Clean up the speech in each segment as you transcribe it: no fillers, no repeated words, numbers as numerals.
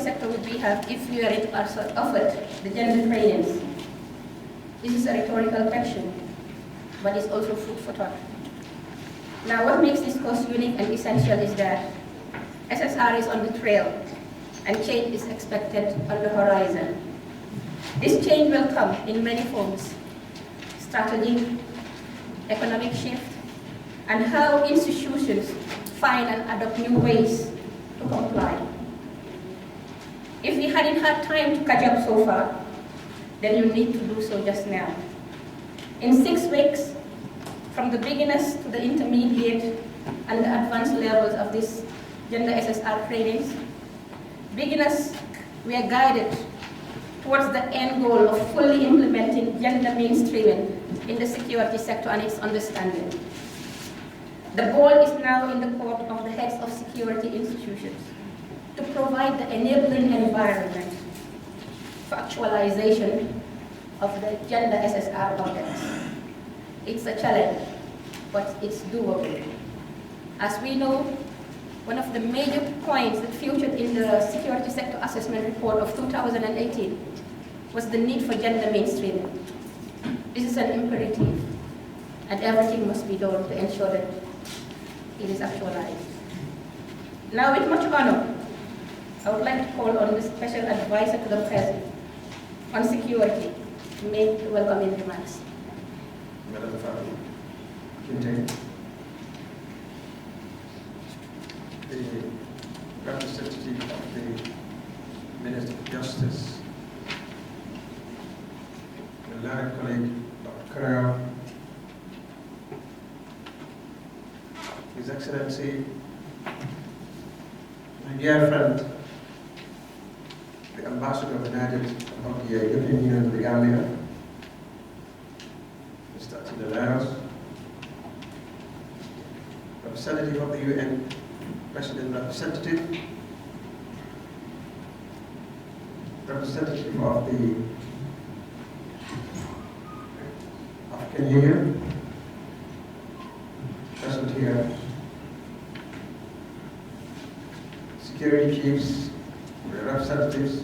Sector would we have if we are also offered the gender trainings? This is a rhetorical question, but it's also food for thought. Now, what makes this course unique and essential is that SSR is on the trail, and change is expected on the horizon. This change will come in many forms: strategy, economic shift, and how institutions find and adopt new ways to comply. If we hadn't had time to catch up so far, then you need to do so just now. In 6 weeks, from the beginners to the intermediate and the advanced levels of this gender SSR trainings, beginners were guided towards the end goal of fully implementing gender mainstreaming in the security sector and its understanding. The ball is now in the court of the heads of security institutions to provide the enabling environment for actualization of the gender SSR objects. It's a challenge, but it's doable. As we know, one of the major points that featured in the Security Sector Assessment Report of 2018 was the need for gender mainstreaming. This is an imperative, and everything must be done to ensure that it is actualized. Now, with much honor, I would like to call on the Special Advisor to the President on Security to make the welcoming remarks. Madam Fabi, Kinte, the representative of the Minister of Justice, the learned colleague, Dr. Carrera, His Excellency, my dear friend, the Ambassador of the Gambian Union to the Gambia, Mr. Attila Laos, representative of the UN, President Representative, representative of the African Union, present here, security chiefs, representatives,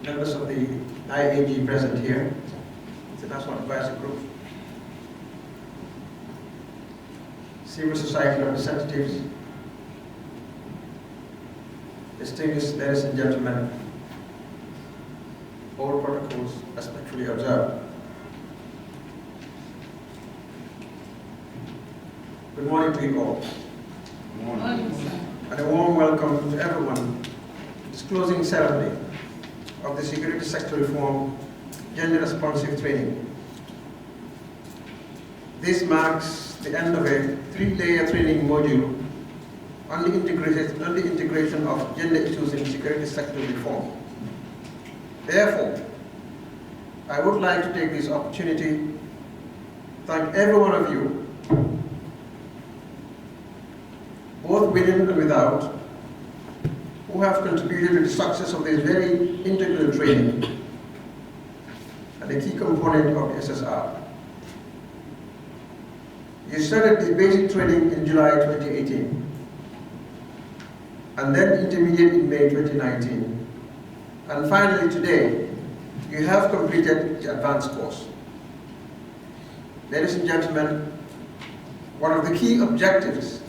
members of the IAG present here, the National Advisory Group, civil society representatives, distinguished ladies and gentlemen, all protocols respectfully observed. Good morning to you all. Good morning. And a warm welcome to everyone to this closing ceremony of the Security Sector Reform Gender Responsive Training. This marks the end of a 3-layer training module on the integration of gender issues in security sector reform. Therefore, I would like to take this opportunity to thank every one of you, both within and without, who have contributed to the success of this very integral training and a key component of the SSR. You started the basic training in July 2018, and then intermediate in May 2019. And finally today, you have completed the advanced course. Ladies and gentlemen, one of the key objectives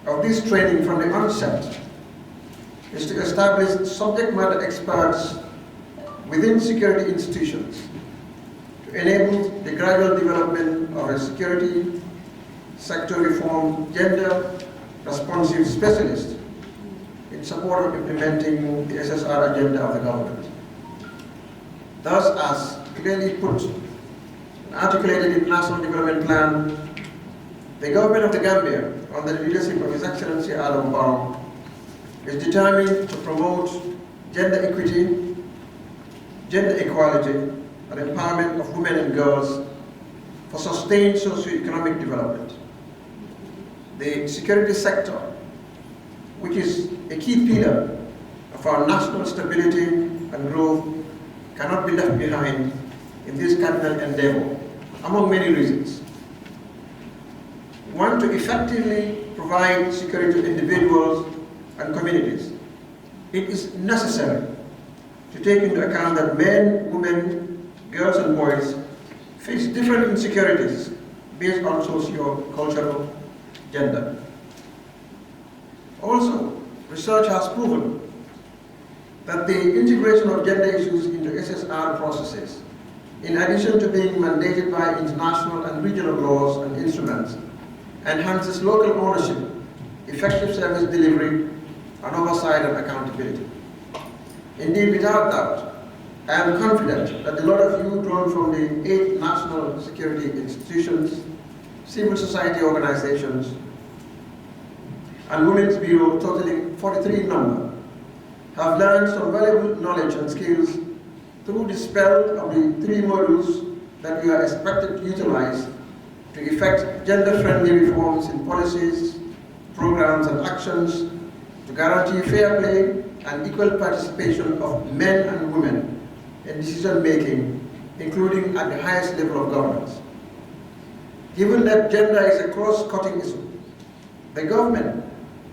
of this training from the onset is to establish subject matter experts within security institutions to enable the gradual development of a security sector reform gender responsive specialist in support of implementing the SSR agenda of the government. Thus, as clearly put and articulated in the National Development Plan, the government of the Gambia, under the leadership of His Excellency Adam Barrow, is determined to promote gender equity, gender equality, and empowerment of women and girls for sustained socio-economic development. The security sector, which is a key pillar of our national stability and growth, cannot be left behind in this cardinal endeavor, among many reasons. One, to effectively provide security to individuals and communities. It is necessary to take into account that men, women, girls and boys face different insecurities based on socio-cultural gender. Also, research has proven that the integration of gender issues into SSR processes, in addition to being mandated by international and regional laws and instruments, enhances local ownership, effective service delivery, and oversight and accountability. Indeed, without doubt, I am confident that a lot of you drawn from the 8 national security institutions, civil society organizations, and Women's Bureau, totaling 43 in number, have learned some valuable knowledge and skills through the spell of the 3 modules that we are expected to utilize to effect gender-friendly reforms in policies, programs, and actions to guarantee fair play and equal participation of men and women in decision-making, including at the highest level of governance. Given that gender is a cross-cutting issue, the government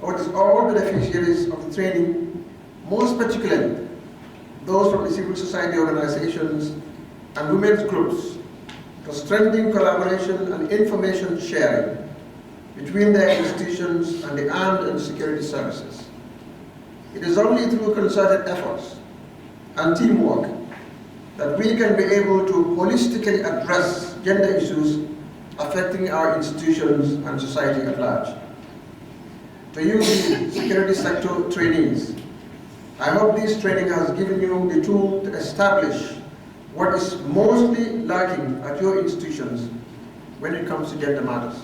urges all beneficiaries of the training, most particularly those from the civil society organizations and women's groups, to strengthen collaboration and information sharing between their institutions and the armed and security services. It is only through concerted efforts and teamwork that we can be able to holistically address gender issues affecting our institutions and society at large. To you, the security sector trainees, I hope this training has given you the tool to establish what is mostly lacking at your institutions when it comes to gender matters.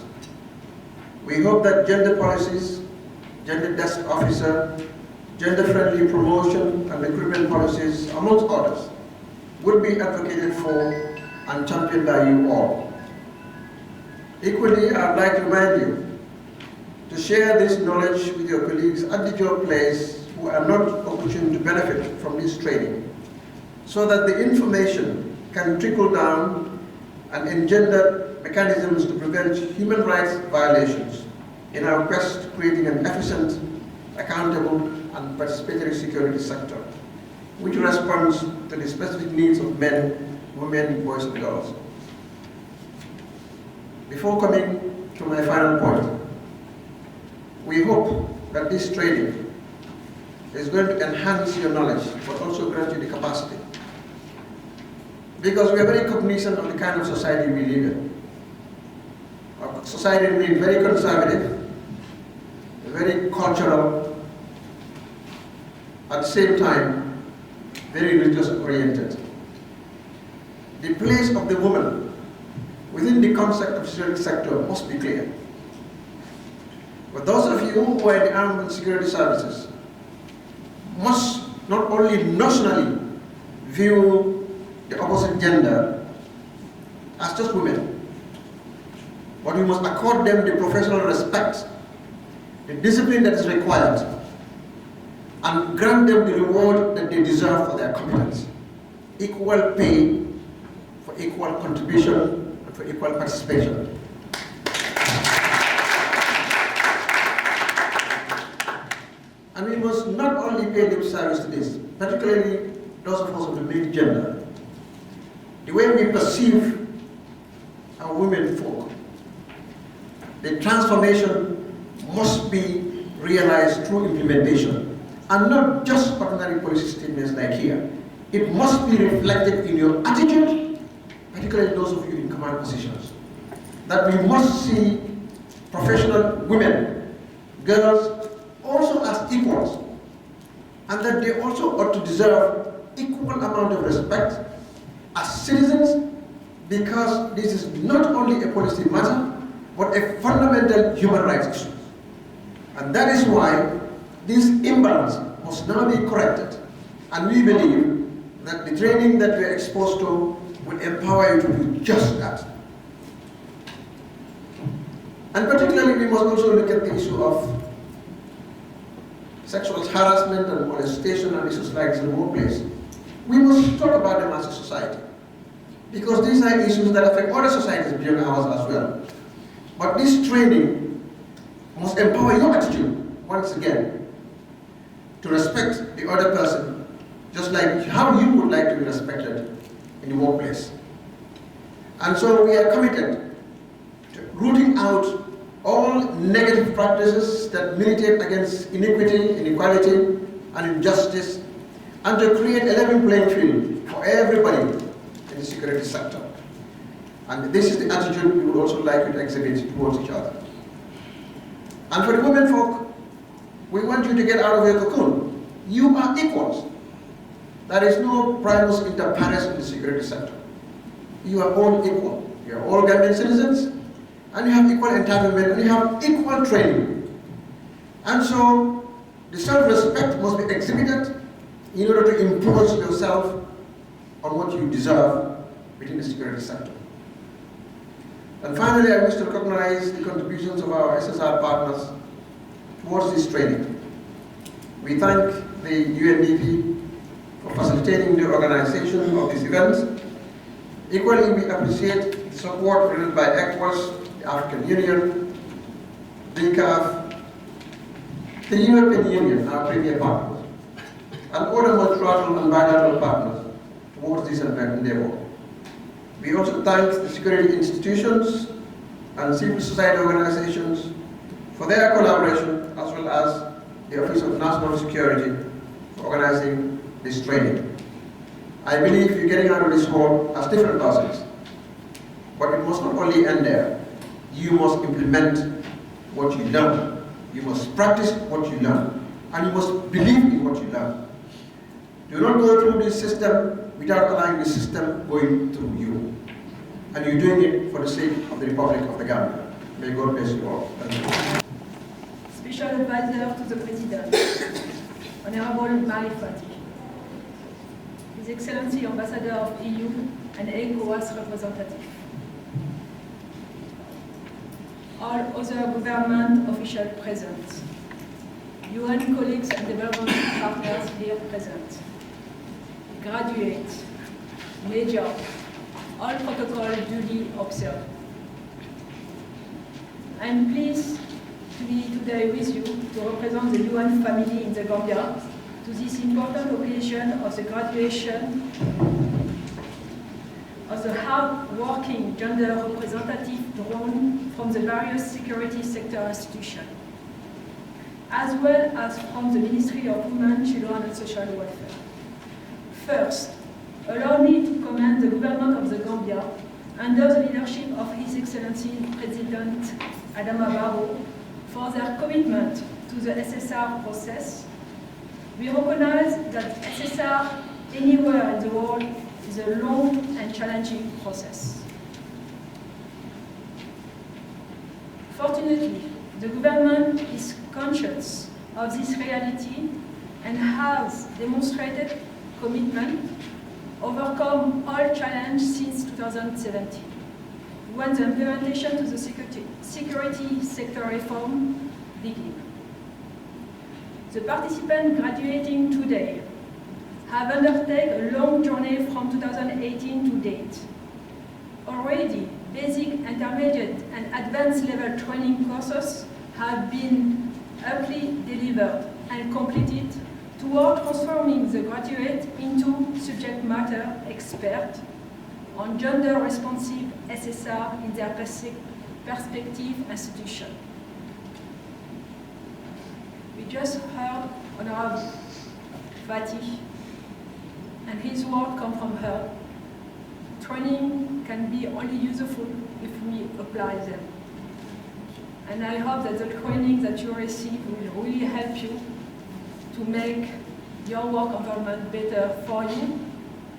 We hope that gender policies, gender desk officer, gender-friendly promotion and recruitment policies, amongst others, will be advocated for and championed by you all. Equally, I'd like to remind you to share this knowledge with your colleagues at the job place who are not opportune to benefit from this training, so that the information can trickle down and engender mechanisms to prevent human rights violations in our quest to creating an efficient, accountable, and participatory security sector, which responds to the specific needs of men, women, boys, and girls. Before coming to my final point, we hope that this training is going to enhance your knowledge, but also grant you the capacity. Because we are very cognizant of the kind of society we live in. Our society remains very conservative, very cultural, at the same time, very religious oriented. The place of the woman within the concept of security sector must be clear. But those of you who are in the armed and security services must not only notionally view the opposite gender as just women, but we must accord them the professional respect, the discipline that is required, and grant them the reward that they deserve for their competence. Equal pay for equal contribution and for equal participation. And we must not only pay lip service to this, particularly those of us of the male gender. The way we perceive our women folk, the transformation must be realized through implementation, and not just ordinary policy statements like here. It must be reflected in your attitude, particularly those of you in command positions, that we must see professional women, girls, also as equals, and that they also ought to deserve equal amount of respect as citizens, because this is not only a policy matter, but a fundamental human rights issue. And that is why this imbalance must now be corrected. And we believe that the training that we are exposed to will empower you to do just that. And particularly, we must also look at the issue of sexual harassment and molestation and issues like this in the workplace. We must talk about them as a society, because these are issues that affect other societies beyond ours as well. But this training must empower your attitude, once again, to respect the other person, just like how you would like to be respected in the workplace. And so we are committed to rooting out all negative practices that militate against inequity, inequality, and injustice, and to create a level playing field for everybody in the security sector. And this is the attitude we would also like you to exhibit towards each other. And for the women folk, we want you to get out of your cocoon. You are equals. There is no primus inter pares in the security sector. You are all equal. You are all Gambian citizens, and you have equal entitlement, and you have equal training. And so, the self-respect must be exhibited in order to impose yourself on what you deserve within the security sector. And finally, I wish to recognize the contributions of our SSR partners towards this training. We thank the UNDP for facilitating the organization of this event. Equally, we appreciate the support provided by ECOWAS, the African Union, DCAF, the European Union, our premier partners, and other multilateral and bilateral partners towards this endeavor. We also thank the security institutions and civil society organizations for their collaboration, as well as the Office of National Security for organizing this training. I believe you're getting out of this hall as different persons, but it must not only end there. You must implement what you learn. You must practice what you learn, and you must believe in what you learn. Do not go through this system without allowing the system going through you. And you're doing it for the sake of the Republic of the Gambia. May God bless you all. Thank you. Special Advisor to the President, Honorable Mari Fati, His Excellency Ambassador of EU and ECOWAS representative, all other government officials present, UN colleagues and development partners here present, graduates, major, all protocol duly observed. I am pleased to be today with you to represent the UN family in the Gambia to this important occasion of the graduation of the hard-working gender representative drawn from the various security sector institutions, as well as from the Ministry of Women, Children and Social Welfare. First, allow me to commend the government of the Gambia under the leadership of His Excellency President Adama Barrow for their commitment to the SSR process. We recognize that SSR anywhere in the world is a long and challenging process. Fortunately, the government is conscious of this reality and has demonstrated commitment overcome all challenges since 2017, when the implementation to the security sector reform began. The participants graduating today have undertaken a long journey from 2018 to date. Already, basic, intermediate, and advanced level training courses have been aptly delivered and completed toward transforming the graduate into subject matter expert on gender-responsive SSR in their perspective institution. We just heard Honorable Fati, and his word come from her. Training can be only useful if we apply them. And I hope that the training that you receive will really help you to make your work environment better for you,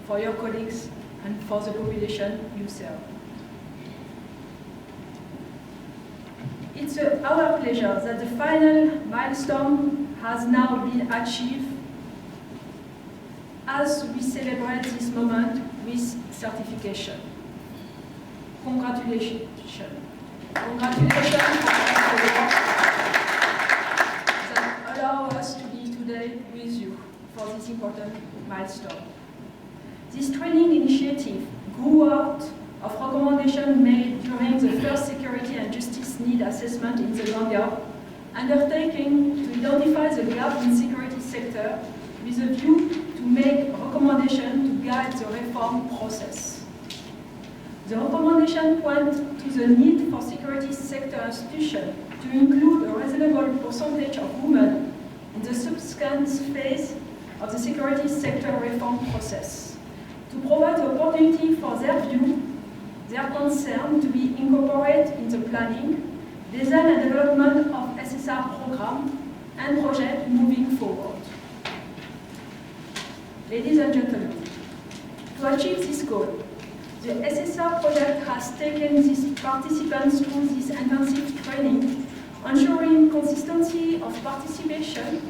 for your colleagues, and for the population you serve. It's our pleasure that the final milestone has now been achieved as we celebrate this moment with certification. Congratulations. Congratulations. most important milestone. This training initiative grew out of recommendations made during the first security and justice need assessment in the Gambia, undertaking to identify the gap in security sector with a view to make recommendations to guide the reform process. The recommendation point to the need for security sector institutions to include a reasonable percentage of women in the subsequent phase of the security sector reform process, to provide the opportunity for their view, their concern to be incorporated in the planning, design and development of SSR program and project moving forward. Ladies and gentlemen, to achieve this goal, the SSR project has taken these participants through this intensive training, ensuring consistency of participation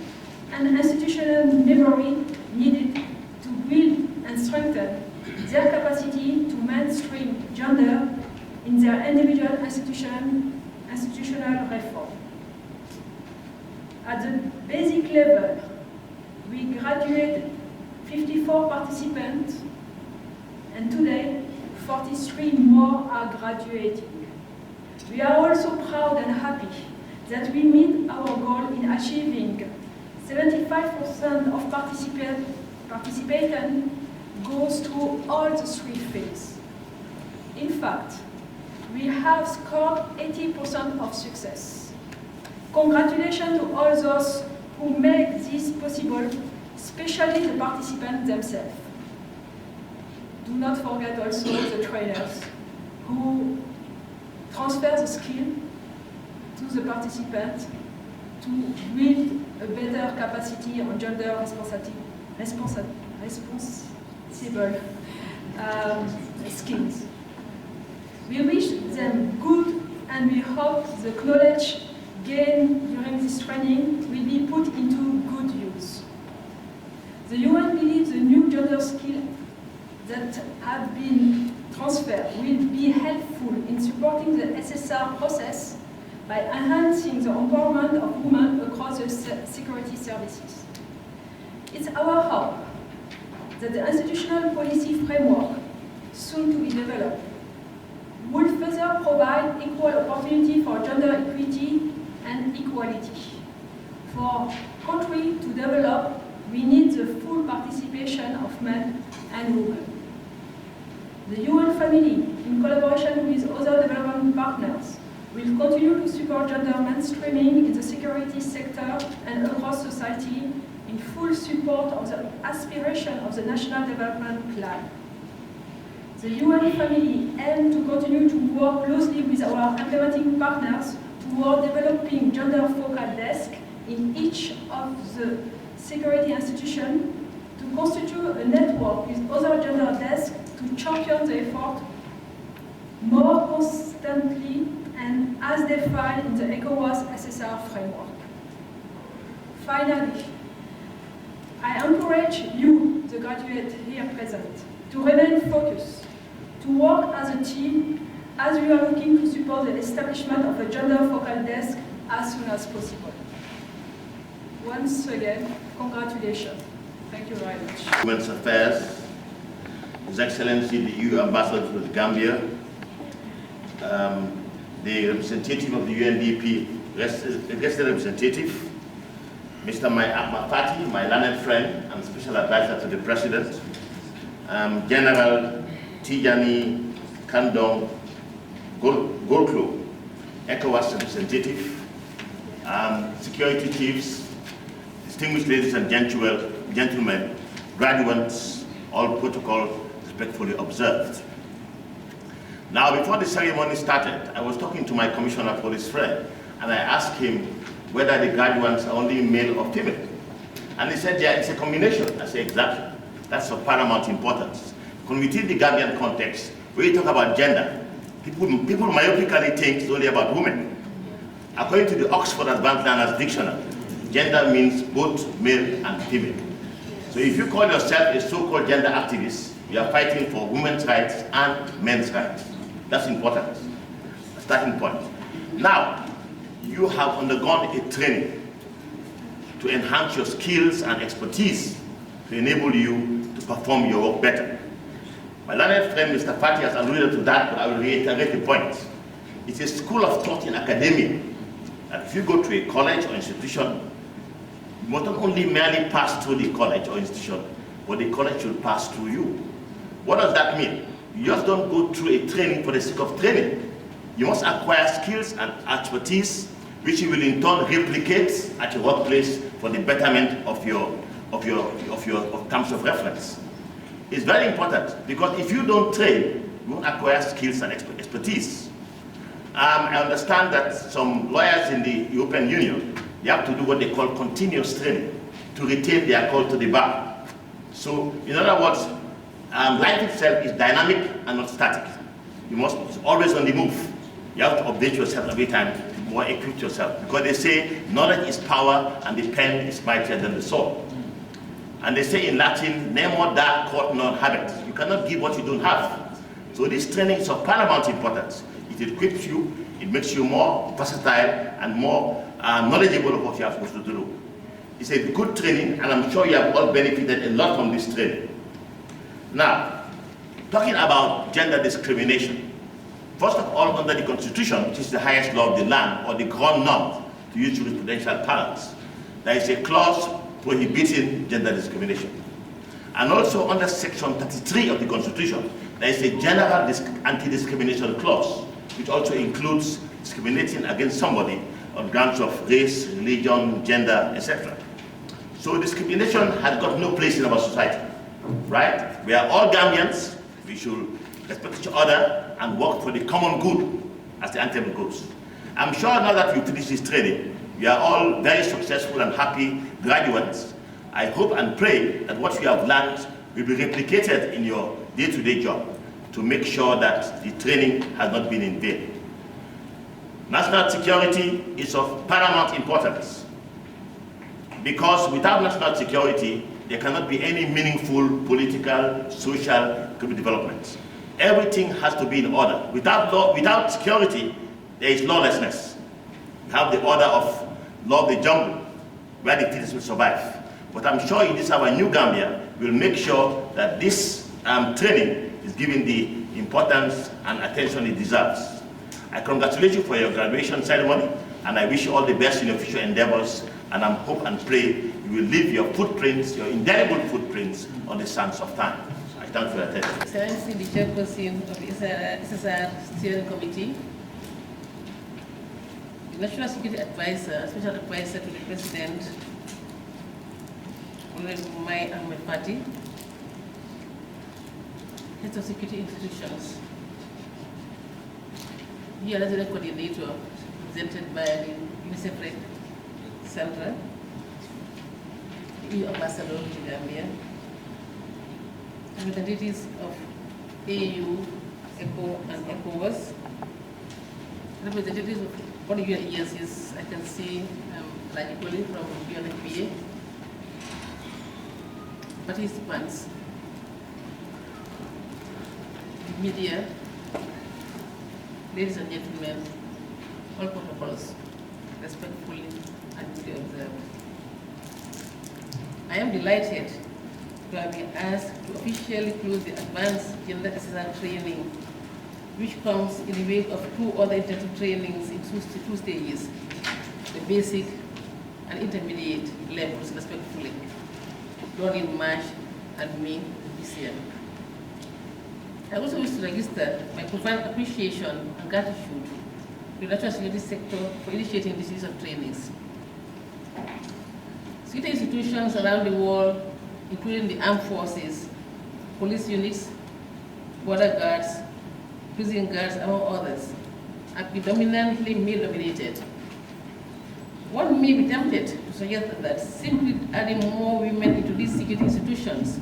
and institutional memory needed to build and strengthen their capacity to mainstream gender in their individual institutional reform. At the basic level, we graduated 54 participants, and today 43 more are graduating. We are also proud and happy that we meet our goal in achieving 75% of participants goes through all the three phases. In fact, we have scored 80% of success. Congratulations to all those who make this possible, especially the participants themselves. Do not forget also the trainers who transfer the skill to the participants to build a better capacity on gender responsible skills. We wish them good, and we hope the knowledge gained during this training will be put into good use. The UN believes the new gender skills that have been transferred will be helpful in supporting the SSR process by enhancing the empowerment of women across the security services. It's our hope that the institutional policy framework soon to be developed will further provide equal opportunity for gender equity and equality. For country to develop, we need the full participation of men and women. The UN family, in collaboration with other development partners, will continue to support gender mainstreaming in the security sector and across society in full support of the aspiration of the National Development Plan. The UN family aims to continue to work closely with our implementing partners toward developing gender focal desk in each of the security institutions, to constitute a network with other gender desks to champion the effort more constantly and as defined in the ECOWAS SSR framework. Finally, I encourage you, the graduates here present, to remain focused, to work as a team as we are looking to support the establishment of a gender focal desk as soon as possible. Once again, congratulations. Thank you very much. Women's Affairs, His Excellency the EU Ambassador to the Gambia, the representative of the UNDP, guest representative, Mr. Mafati, my learned friend and special advisor to the President, General Tijani Kandong Golklo, ECOWAS representative, security chiefs, distinguished ladies and gentlemen, graduates, all protocol respectfully observed. Now, before the ceremony started, I was talking to my commissioner of police friend, and I asked him whether the graduates are only male or female. And he said, yeah, it's a combination. I said, exactly. That's of paramount importance. When within the Gambian context, when you talk about gender, people myopically think it's only about women. According to the Oxford Advanced Learners Dictionary, gender means both male and female. So if you call yourself a so-called gender activist, you are fighting for women's rights and men's rights. That's important, a starting point. Now, you have undergone a training to enhance your skills and expertise to enable you to perform your work better. My learned friend, Mr. Fati, has alluded to that, but I will reiterate the point. It's a school of thought in academia. And if you go to a college or institution, you must not only merely pass through the college or institution, but the college will pass through you. What does that mean? You just don't go through a training for the sake of training. You must acquire skills and expertise, which you will in turn replicate at your workplace for the betterment of your terms of reference. It's very important, because if you don't train, you won't acquire skills and expertise. I understand that some lawyers in the European Union, they have to do what they call continuous training to retain their call to the bar. So, in other words, life itself is dynamic and not static. You must always on the move. You have to update yourself every time to more equip yourself, because they say knowledge is power and the pen is mightier than the sword. And they say in Latin, nemo da quod non habet. You cannot give what you don't have. So this training is of paramount importance. It equips you, it makes you more versatile and more knowledgeable of what you are supposed to do. It's a good training, and I'm sure you have all benefited a lot from this training. Now, talking about gender discrimination, first of all, under the Constitution, which is the highest law of the land, or the grand norm, to use jurisprudential parlance, there is a clause prohibiting gender discrimination. And also under Section 33 of the Constitution, there is a general anti-discrimination clause, which also includes discriminating against somebody on grounds of race, religion, gender, etc. So discrimination has got no place in our society, right? We are all Gambians. We should respect each other and work for the common good, as the anthem goes. I'm sure now that you finish this training, you are all very successful and happy graduates. I hope and pray that what you have learned will be replicated in your day-to-day job to make sure that the training has not been in vain. National security is of paramount importance, because without national security, there cannot be any meaningful political, social, economic development. Everything has to be in order. Without security, there is lawlessness. You have the order of law of the jungle, where the fittest will survive. But I'm sure in this our new Gambia, we'll make sure that this training is given the importance and attention it deserves. I congratulate you for your graduation ceremony, and I wish you all the best in your future endeavors, and I hope and pray you will leave your footprints, your indelible footprints, on the sands of time. I thank you for your attention. Excellency, the chairperson of the SSR Steering Committee, the National Security Advisor, Special Advisor to the President, Honorable Mai Ahmed Fati, Heads of Security Institutions, here as a coordinator presented by the UNICEF Red Center, the EU Ambassador to Gambia, representatives of AU, ECHO, and ECOWAS, representatives of all the UN agencies. I can see logically from UNFPA, participants, media, ladies and gentlemen, all protocols respectfully and duly observed. I am delighted to have been asked to officially close the advanced gender SSR training, which comes in the wake of two other intensive trainings in two stages, the basic and intermediate levels respectively, done in March and May this year. I also wish to register my profound appreciation and gratitude to the national security sector for initiating this series of trainings. Security institutions around the world, including the armed forces, police units, border guards, prison guards, among others, are predominantly male-dominated. One may be tempted to suggest that simply adding more women into these security institutions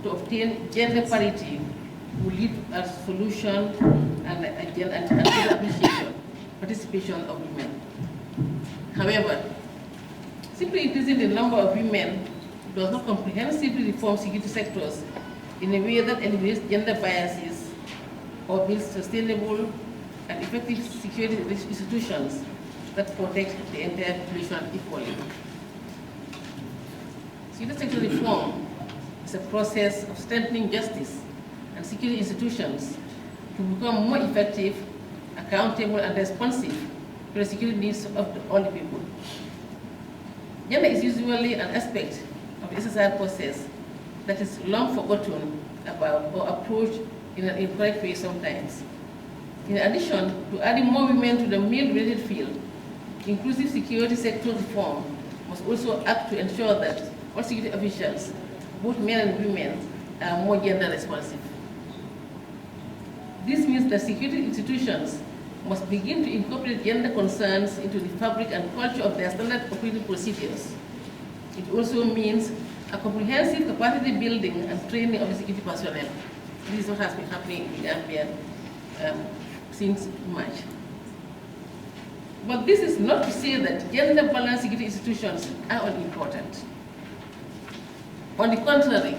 to obtain gender parity will lead to a solution and appreciation, participation of women. However, simply increasing the number of women does not comprehensively reform security sectors in a way that eliminates gender biases or builds sustainable and effective security institutions that protect the entire population equally. Security sector reform is a process of strengthening justice and security institutions to become more effective, accountable, and responsive to the security needs of all the people. Gender is usually an aspect of the SSR process that is long forgotten about or approached in an incorrect way sometimes. In addition to adding more women to the male-related field, inclusive security sector reform must also act to ensure that all security officials, both men and women, are more gender responsive. This means that security institutions must begin to incorporate gender concerns into the fabric and culture of their standard operating procedures. It also means a comprehensive capacity building and training of the security personnel. This is what has been happening in Gambia since March. But this is not to say that gender-balanced security institutions are unimportant. On the contrary,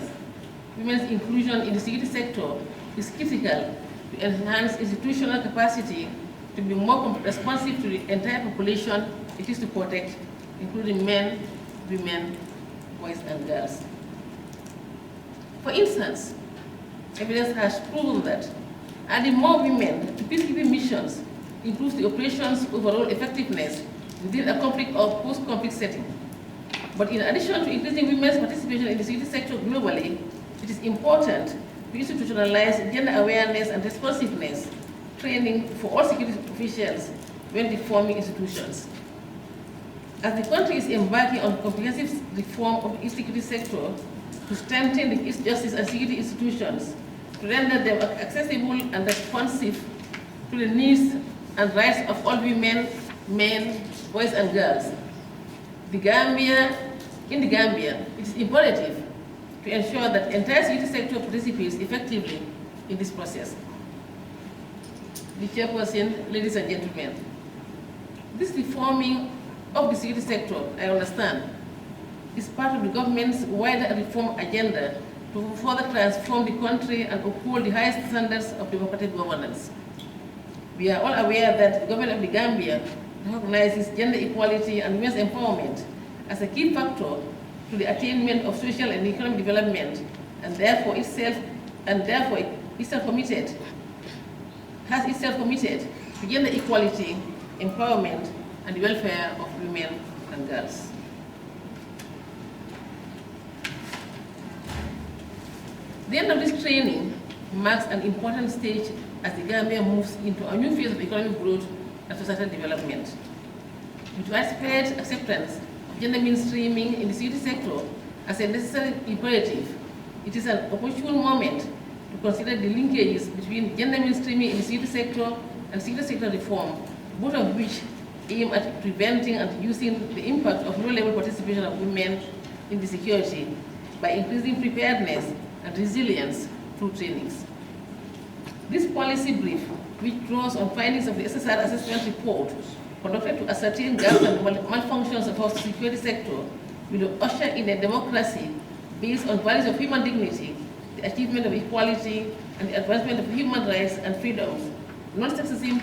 women's inclusion in the security sector is critical to enhance institutional capacity to be more responsive to the entire population it is to protect, including men, women, boys, and girls. For instance, evidence has proven that adding more women to peacekeeping missions improves the operation's overall effectiveness within a conflict or post-conflict setting. But in addition to increasing women's participation in the security sector globally, it is important to institutionalize gender awareness and responsiveness training for all security officials when reforming institutions. As the country is embarking on comprehensive reform of the security sector to strengthen the justice and security institutions, to render them accessible and responsive to the needs and rights of all women, men, boys, and girls. In the Gambia, it is imperative to ensure that the entire security sector participates effectively in this process. The chairperson, ladies and gentlemen, this reforming of the security sector, I understand, is part of the government's wider reform agenda to further transform the country and uphold the highest standards of democratic governance. We are all aware that the government of the Gambia recognizes gender equality and women's empowerment as a key factor to the attainment of social and economic development, and therefore has itself committed to gender equality, empowerment, and the welfare of women and girls. The end of this training marks an important stage as the Gambia moves into a new phase of economic growth and societal development. With widespread acceptance of gender mainstreaming in the security sector as a necessary imperative, it is an opportune moment to consider the linkages between gender mainstreaming in the security sector and security sector reform, both of which aim at preventing and reducing the impact of low-level participation of women in the security by increasing preparedness and resilience through trainings. This policy brief, which draws on findings of the SSR assessment report conducted to ascertain gaps and malfunctions of our security sector, will usher in a democracy based on values of human dignity, the achievement of equality, and the advancement of human rights and freedoms, non-sexism,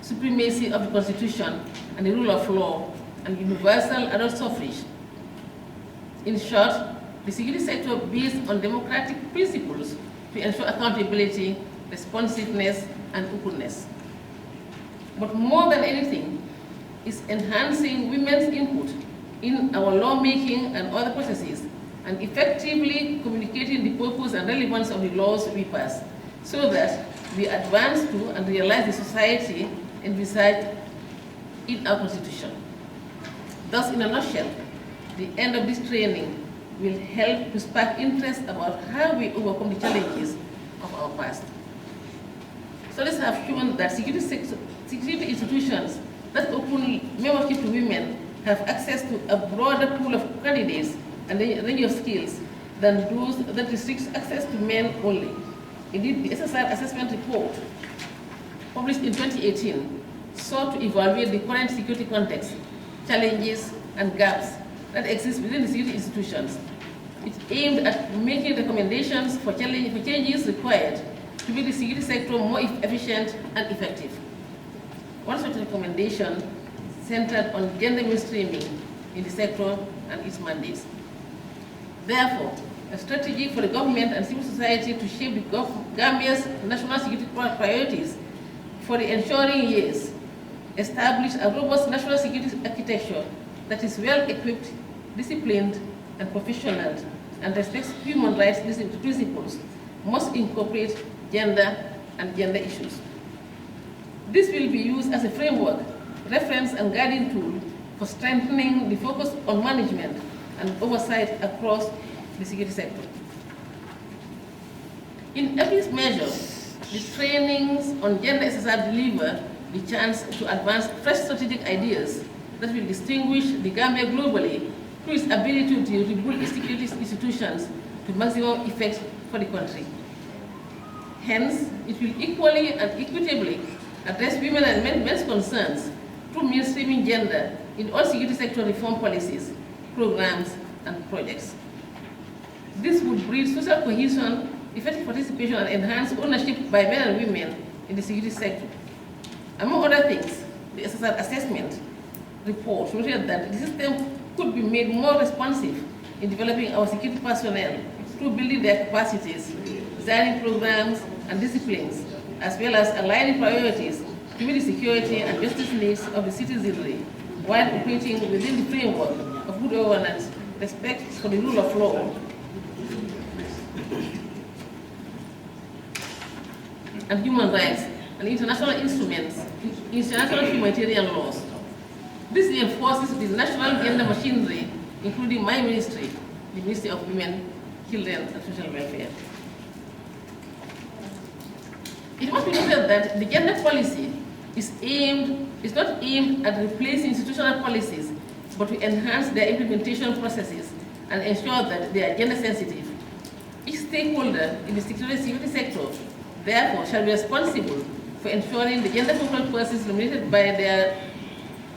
supremacy of the Constitution and the rule of law, and universal adult suffrage. In short, the security sector based on democratic principles to ensure accountability, responsiveness, and openness. But more than anything, is enhancing women's input in our lawmaking and other processes, and effectively communicating the purpose and relevance of the laws we pass, so that we advance to and realize the society envisaged in our Constitution. Thus, in a nutshell, the end of this training will help to spark interest about how we overcome the challenges of our past. Studies have shown that security institutions that open membership to women have access to a broader pool of candidates and a range of skills than those that restrict access to men only. Indeed, the SSR assessment report, published in 2018, sought to evaluate the current security context, challenges, and gaps that exist within the security institutions. It aimed at making recommendations for changes required to make the security sector more efficient and effective. One such recommendation centered on gender mainstreaming in the sector and its mandates. Therefore, a strategy for the government and civil society to shape the Gambia's national security priorities for the ensuing years, establish a robust national security architecture that is well-equipped, disciplined, and professional, and respects human rights principles, must incorporate gender and gender issues. This will be used as a framework, reference, and guiding tool for strengthening the focus on management and oversight across the security sector. In every measure, the trainings on gender SSR deliver the chance to advance fresh strategic ideas that will distinguish the Gambia globally through its ability to rebuild its security institutions to maximum effect for the country. Hence, it will equally and equitably address women and men's concerns through mainstreaming gender in all security sector reform policies, programs, and projects. This would breed social cohesion, effective participation, and enhance ownership by men and women in the security sector. Among other things, the SSR assessment report noted that the system could be made more responsive in developing our security personnel through building their capacities, designing programs and disciplines, as well as aligning priorities to meet the security and justice needs of the citizenry, while operating within the framework of good governance, respect for the rule of law, and human rights, and international instruments, international humanitarian laws. This reinforces the national gender machinery, including my ministry, the Ministry of Women, Children, and Social Welfare. It must be noted that the gender policy is not aimed at replacing institutional policies, but to enhance their implementation processes and ensure that they are gender sensitive. Each stakeholder in the security sector, therefore, shall be responsible for ensuring the gender focal persons nominated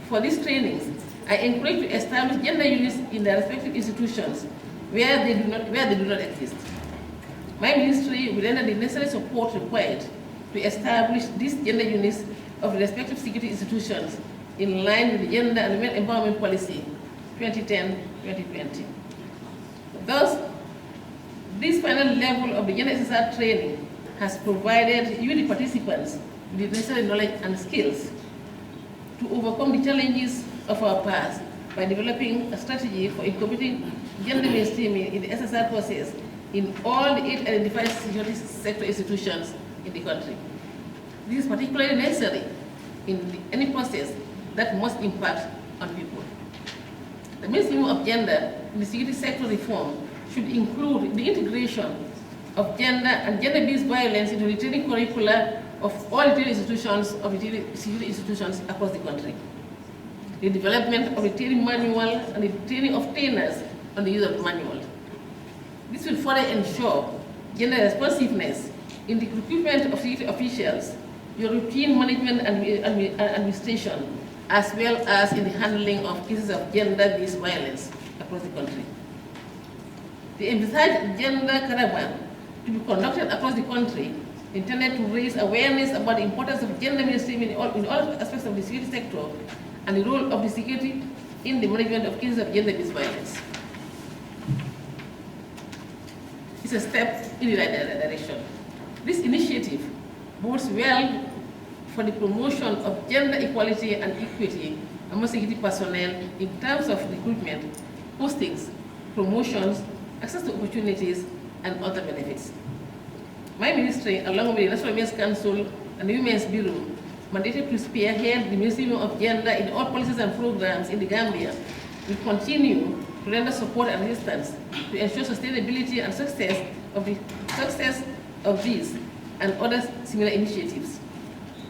for these trainings are encouraged to establish gender units in their respective institutions where they do not exist. My ministry will render the necessary support required to establish these gender units of the respective security institutions in line with the Gender and Women Empowerment Policy 2010-2020. Thus, this final level of the gender SSR training has provided you, the participants, with the necessary knowledge and skills to overcome the challenges of our past by developing a strategy for incorporating gender mainstreaming in the SSR process in all the 8 identified security sector institutions in the country. This is particularly necessary in any process that must impact on people. The mainstreaming of gender in the security sector reform should include the integration of gender and gender-based violence into the training curricula of all the training institutions of the security institutions across the country. The development of the training manual and the training of trainers on the use of the manual. This will further ensure gender responsiveness in the recruitment of security officials, your routine management and administration, as well as in the handling of cases of gender-based violence across the country. The envisaged gender caravan to be conducted across the country, intended to raise awareness about the importance of gender mainstreaming in all aspects of the security sector and the role of the security in the management of cases of gender-based violence. It's a step in the right direction. This initiative bodes well for the promotion of gender equality and equity among security personnel in terms of recruitment, postings, promotions, access to opportunities, and other benefits. My ministry, along with the National Women's Council and the Women's Bureau, mandated to spearhead the mainstreaming of gender in all policies and programs in the Gambia, will continue to render support and assistance to ensure sustainability and success of these and other similar initiatives.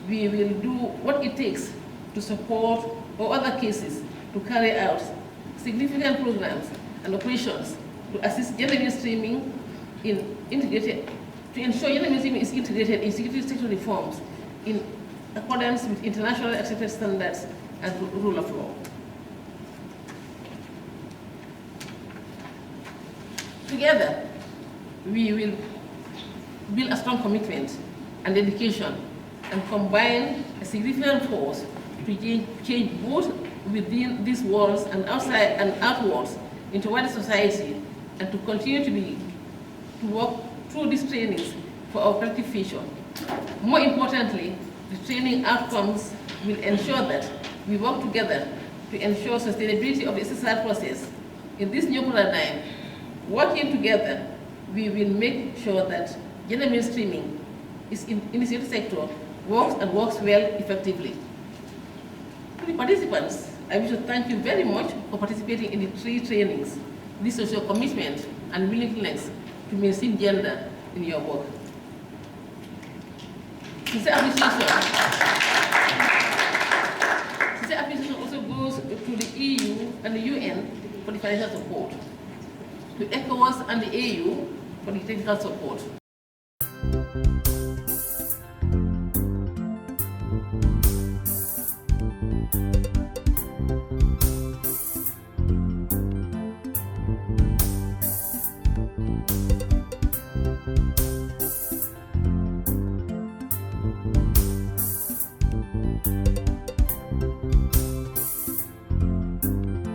We will do what it takes to support or other cases to carry out significant programs and operations to assist gender mainstreaming to ensure gender mainstreaming is integrated in security sector reforms in accordance with internationally accepted standards and rule of law. Together, we will build a strong commitment and dedication and combine a significant force to change both within these walls and outside and outwards into wider society, and to continue to be to work through these trainings for our collective future. More importantly, the training outcomes will ensure that we work together to ensure sustainability of the SSR process. In this new paradigm, working together, we will make sure that gender mainstreaming in the civil sector works and works well effectively. To the participants, I wish to thank you very much for participating in the 3 trainings, this social commitment and willingness to mainstream gender in your work. Sincere appreciation also goes to the EU and the UN for the financial support, to ECOWAS and the AU for the technical support.